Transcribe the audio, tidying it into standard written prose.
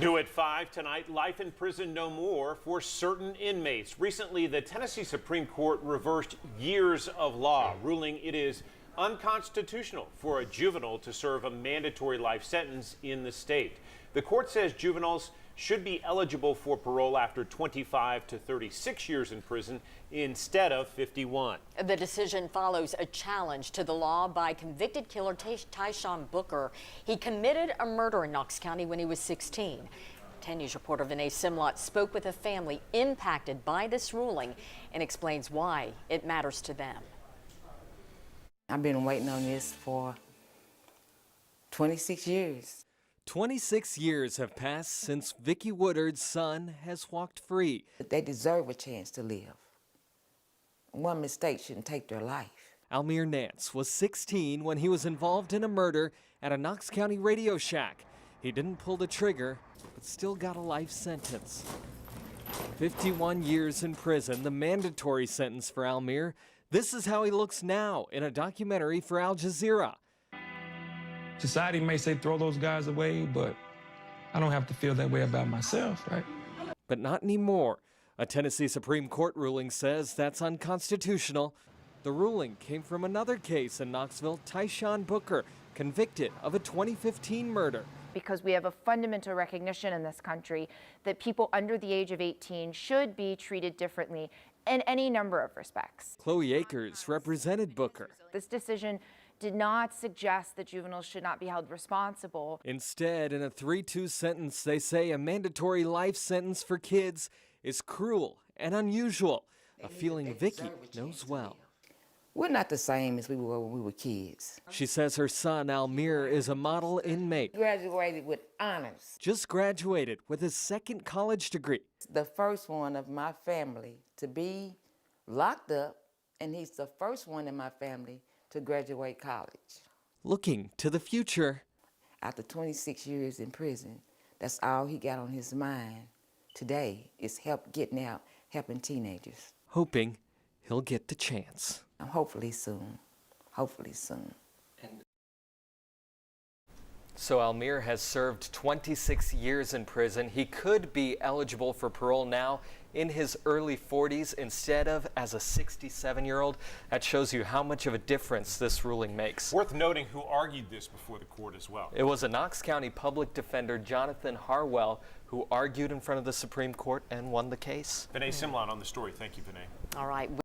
New at 5 tonight, life in prison no more for certain inmates. Recently, the Tennessee Supreme Court reversed years of law, ruling it is unconstitutional for a juvenile to serve a mandatory life sentence in the state. The court says juveniles should be eligible for parole after 25 to 36 years in prison instead of 51. The decision follows a challenge to the law by convicted killer Tyshawn Booker. He committed a murder in Knox County when he was 16. 10 News reporter Vinay Simlot spoke with a family impacted by this ruling and explains why it matters to them. I've been waiting on this for 26 years. 26 years have passed since Vicki Woodard's son has walked free. They deserve a chance to live. One mistake shouldn't take their life. Almir Nance was 16 when he was involved in a murder at a Knox County radio shack. He didn't pull the trigger, but still got a life sentence. 51 years in prison, the mandatory sentence for Almir. This is how he looks now in a documentary for Al Jazeera. Society may say throw those guys away, but I don't have to feel that way about myself, right? But not anymore. A Tennessee Supreme Court ruling says that's unconstitutional. The ruling came from another case in Knoxville, Tyshawn Booker, convicted of a 2015 murder. Because we have a fundamental recognition in this country that people under the age of 18 should be treated differently in any number of respects. Chloe Akers represented Booker. This decision did not suggest that juveniles should not be held responsible. Instead, in a 3-2 sentence, they say a mandatory life sentence for kids is cruel and unusual, a feeling Vicki knows well. We're not the same as we were when we were kids. She says her son, Almir, is a model inmate. Graduated with honors. Just graduated with his second college degree. The first one of my family to be locked up, and he's the first one in my family to graduate college. Looking to the future. After 26 years in prison, that's all he got on his mind today is getting out, helping teenagers. Hoping he'll get the chance. Hopefully soon. Hopefully soon. So Almir has served 26 years in prison. He could be eligible for parole now in his early 40s instead of as a 67-year-old. That shows you how much of a difference this ruling makes. Worth noting who argued this before the court as well. It was a Knox County public defender, Jonathan Harwell, who argued in front of the Supreme Court and won the case. Vinay Simlot on the story. Thank you, Vinay. All right.